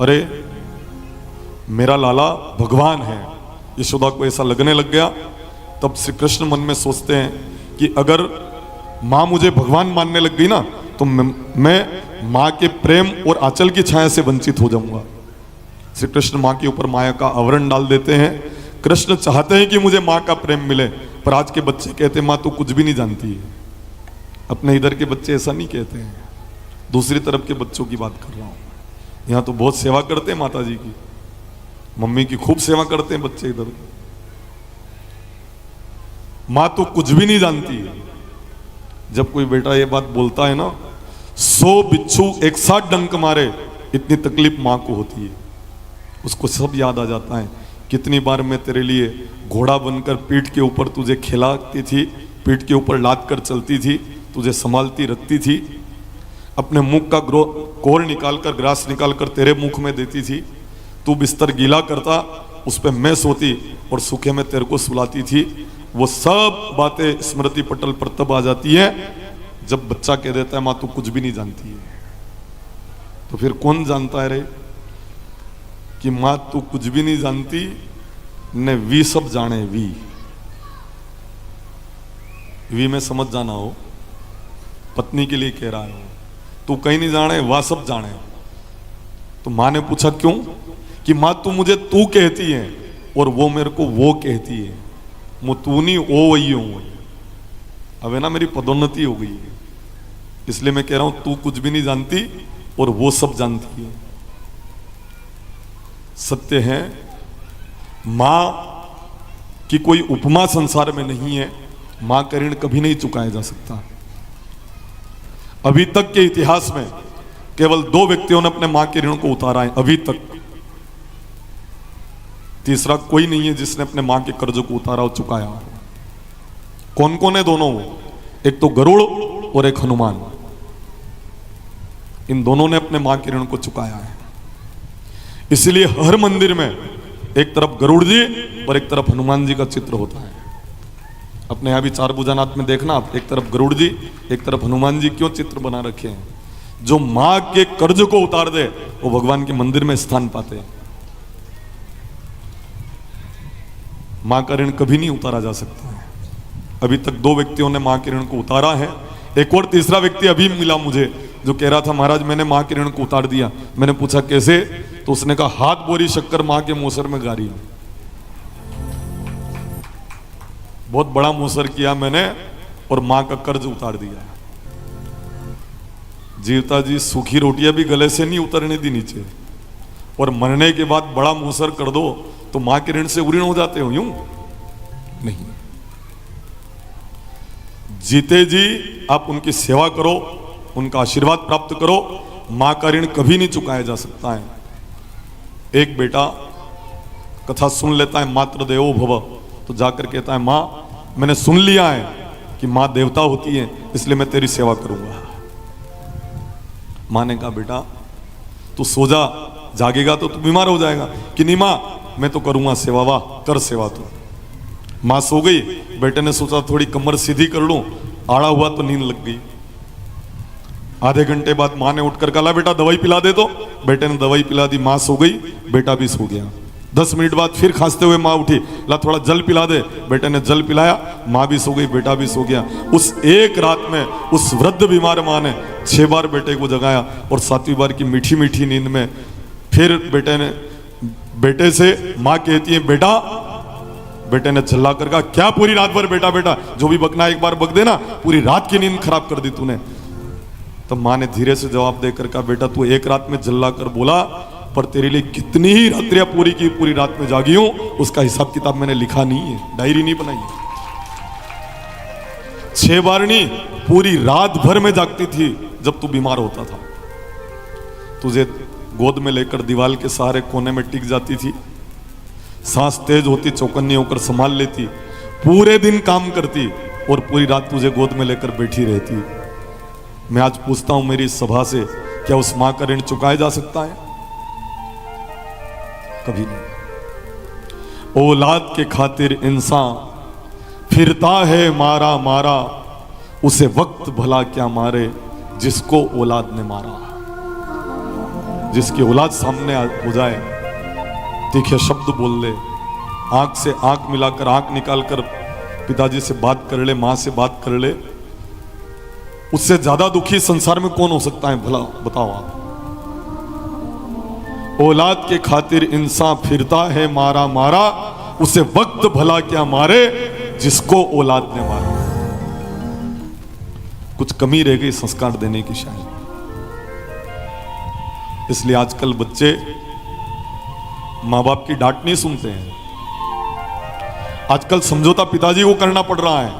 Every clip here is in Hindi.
अरे मेरा लाला भगवान है। यशोदा को ऐसा लगने लग गया। तब श्री कृष्ण मन में सोचते हैं कि अगर माँ मुझे भगवान मानने लग गई ना तो मैं माँ के प्रेम और आंचल की छाया से वंचित हो जाऊंगा। श्री कृष्ण माँ के ऊपर माया का आवरण डाल देते हैं। कृष्ण चाहते हैं कि मुझे माँ का प्रेम मिले, पर आज के बच्चे कहते हैं माँ तो कुछ भी नहीं जानती है। अपने इधर के बच्चे ऐसा नहीं कहते हैं, दूसरी तरफ के बच्चों की बात कर रहा हूँ। यहाँ तो बहुत सेवा करते हैं माता जी की, मम्मी की खूब सेवा करते हैं बच्चे इधर। माँ तो कुछ भी नहीं जानती है। जब कोई बेटा ये बात बोलता है ना, 100 बिच्छू एक साथ डंक मारे इतनी तकलीफ माँ को होती है। उसको सब याद आ जाता है, कितनी बार मैं तेरे लिए घोड़ा बनकर पीठ के ऊपर तुझे खिलाती थी, पीठ के ऊपर लाद कर चलती थी, तुझे संभालती रखती थी, अपने मुख का कोर निकालकर ग्रास निकालकर तेरे मुख में देती थी, तू बिस्तर गीला करता उस पर मैं सोती और सूखे में तेरे को सुलाती थी। वो सब बातें स्मृति पटल पर तब आ जाती है जब बच्चा कह देता है माँ तू कुछ भी नहीं जानती है। तो फिर कौन जानता है रे कि माँ तू कुछ भी नहीं जानती, ने वी सब जाने। वी में समझ जाना हो, पत्नी के लिए कह रहा है, तू कहीं नहीं जाने वह सब जाने। तो माँ ने पूछा क्यों? कि माँ तू मुझे तू कहती है और वो मेरे को वो कहती है। मु तू नहीं ओ वही हूं। अब है ना मेरी पदोन्नति हो गई है, इसलिए मैं कह रहा हूं तू कुछ भी नहीं जानती और वो सब जानती है। सत्य है मां की कोई उपमा संसार में नहीं है। मां का ऋण कभी नहीं चुकाया जा सकता। अभी तक के इतिहास में केवल 2 व्यक्तियों ने अपने मां के ऋण को उतारा है, अभी तक। तीसरा कोई नहीं है जिसने अपने मां के कर्ज को उतारा और चुकाया। कौन कौन है दोनों? एक तो गरुड़ और एक हनुमान। इन दोनों ने अपने मां के ऋण को चुकाया है। इसलिए हर मंदिर में एक तरफ गरुड़ जी और एक तरफ हनुमान जी का चित्र होता है। अपने यहां भी 4 भुजानाथ में देखना आप, एक तरफ गरुड़ जी एक तरफ हनुमान जी क्यों चित्र बना रखे हैं? जो मां के कर्ज को उतार दे वो भगवान के मंदिर में स्थान पाते हैं। मां का ऋण कभी नहीं उतारा जा सकता है। अभी तक 2 व्यक्तियों ने मां के ऋण को उतारा है। एक और तीसरा व्यक्ति अभी मिला मुझे जो कह रहा था महाराज मैंने मां के ऋण को उतार दिया। मैंने पूछा कैसे? तो उसने कहा हाथ बोरी शक्कर मां के मोसर में गारी। बहुत बड़ा मोसर किया मैंने और मां का कर्ज उतार दिया। जीवता जी सूखी रोटियां भी गले से नहीं उतरने दी नीचे, और मरने के बाद बड़ा मोसर कर दो तो मां के ऋण से उऋण हो जाते हो? यूं नहीं। जीते जी आप उनकी सेवा करो, उनका आशीर्वाद प्राप्त करो। मां का ऋण कभी नहीं चुकाया जा सकता है। एक बेटा कथा सुन लेता है मातृ देवो भव, तो जाकर कहता है मां मैंने सुन लिया है कि मां देवता होती है, इसलिए मैं तेरी सेवा करूंगा। मां ने कहा बेटा तू सो जा, जागेगा तो तू बीमार हो जाएगा। कि नहीं मां मैं तो करूंगा सेवा। वाह कर सेवा तू। मां सो गई। बेटे ने सोचा थोड़ी कमर सीधी कर लूं, आड़ा हुआ तो नींद लग गई। आधे घंटे बाद मां ने उठकर कहा बेटा दवाई पिला दे। तो बेटे ने दवाई पिला दी, मां सो गई, बेटा भी सो गया। 10 मिनट बाद फिर खांसते हुए मां उठी, ला थोड़ा जल पिला दे। बेटे ने जल पिलाया, मां भी सो गई, बेटा भी सो गया। उस एक रात में उस वृद्ध बीमार मां ने 6 बार बेटे को जगाया और 7वीं बार की मीठी मीठी नींद में फिर बेटे से मां कहती है बेटा। बेटे ने झल्ला कर कहा क्या पूरी रात भर बेटा बेटा? जो भी बकना एक बार बक देना, पूरी रात की नींद खराब कर दी तूने। तब मां ने धीरे से जवाब देकर कहा बेटा तू एक रात में झल्ला कर बोला, पर तेरे लिए कितनी ही रात्रियां पूरी की पूरी रात में जागी हूं उसका हिसाब किताब मैंने लिखा नहीं है, डायरी नहीं बनाई है। 6 बार नहीं, पूरी रात भर में जागती थी जब तू बीमार होता था। तुझे गोद में लेकर दीवार के सहारे कोने में टिक जाती थी, सांस तेज होती चौकन्नी होकर संभाल लेती, पूरे दिन काम करती और पूरी रात तुझे गोद में लेकर बैठी रहती। मैं आज पूछता हूं मेरी सभा से, क्या उस मां का ऋण चुकाया जा सकता है? कभी नहीं। औलाद के खातिर इंसान फिरता है मारा मारा, उसे वक्त भला क्या मारे जिसको औलाद ने मारा। जिसकी औलाद सामने हो जाए, तीखे शब्द बोल ले, आंख से आंख मिलाकर आंख निकालकर पिताजी से बात कर ले, मां से बात कर ले, उससे ज्यादा दुखी संसार में कौन हो सकता है भला बताओ आप। औलाद के खातिर इंसान फिरता है मारा मारा, उसे वक्त भला क्या मारे जिसको औलाद ने मारा। कुछ कमी रह गई संस्कार देने की शायद, इसलिए आजकल बच्चे मां बाप की डांट नहीं सुनते हैं। आजकल समझौता पिताजी को करना पड़ रहा है।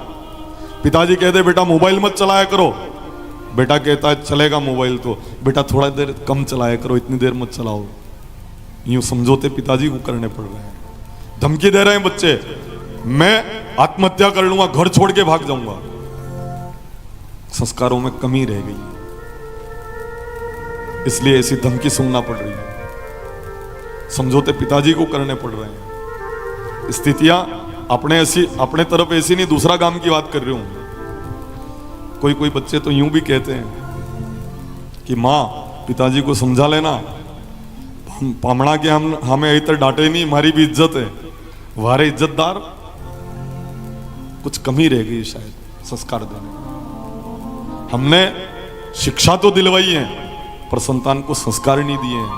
पिताजी कहते बेटा मोबाइल मत चलाया करो, बेटा कहता है चलेगा मोबाइल तो, बेटा थोड़ा देर कम चलाया करो, इतनी देर मत चलाओ। यूं समझौते पिताजी को करने पड़ रहे हैं। धमकी दे रहे हैं बच्चे, मैं आत्महत्या कर लूंगा, घर छोड़ के भाग जाऊंगा। संस्कारों में कमी रह गई, इसलिए ऐसी धमकी सुनना पड़ रही है। समझौते पिताजी को करने पड़ रहे हैं। स्थितियां अपने तरफ ऐसी नहीं, दूसरा काम की बात कर रही हूं। कोई बच्चे तो यूं भी कहते हैं कि मां पिताजी को समझा लेना, पामड़ा के हमें इधर डांटे नहीं, हमारी भी इज्जत है, वारे इज्जतदार। कुछ कमी रह गई शायद संस्कार देने में। हमने शिक्षा तो दिलवाई है पर संतान को संस्कार नहीं दिए हैं,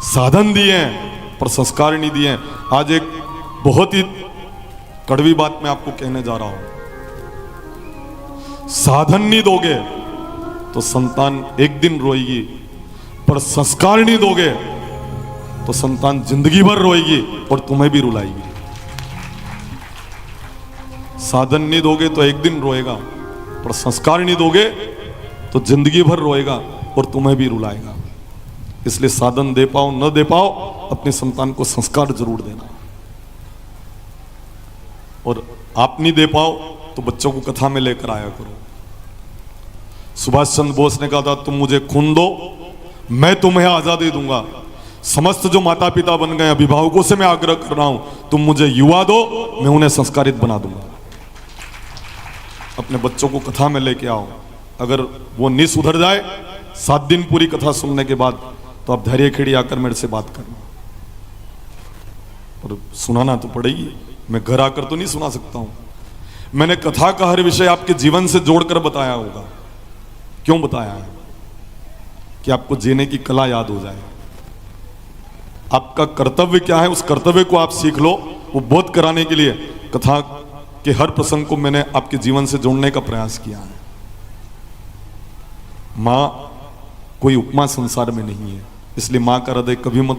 साधन दिए हैं पर संस्कार नहीं दिए हैं। आज एक बहुत ही कड़वी बात मैं आपको कहने जा रहा हूं, साधन नहीं दोगे तो संतान एक दिन रोएगी, पर संस्कार नहीं दोगे तो संतान जिंदगी भर रोएगी और तुम्हें भी रुलाएगी। साधन नहीं दोगे तो एक दिन रोएगा, पर संस्कार नहीं दोगे तो जिंदगी भर रोएगा और तुम्हें भी रुलाएगा। इसलिए साधन दे पाओ न दे पाओ, अपने संतान को संस्कार जरूर देना। और आप नहीं दे पाओ तो बच्चों को कथा में लेकर आया करो। सुभाष चंद्र बोस ने कहा था, तुम मुझे खून दो मैं तुम्हें आजादी दूंगा। समस्त जो माता पिता बन गए अभिभावकों से मैं आग्रह कर रहा हूं, तुम मुझे युवा दो, मैं उन्हें संस्कारित बना दूंगा। अपने बच्चों को कथा में लेके आओ। अगर वो नहीं सुधर जाए 7 दिन पूरी कथा सुनने के बाद, तो आप धैर्य खड़ी आकर मेरे से बात करना। और सुनाना तो पड़ेगी, मैं घर आकर तो नहीं सुना सकता हूं। मैंने कथा का हर विषय आपके जीवन से जोड़कर बताया होगा। क्यों बताया है? कि आपको जीने की कला याद हो जाए। आपका कर्तव्य क्या है, उस कर्तव्य को आप सीख लो। वो बोध कराने के लिए कथा के हर प्रसंग को मैंने आपके जीवन से जोड़ने का प्रयास किया है। मां कोई उपमा संसार में नहीं है, इसलिए मां का हृदय कभी मत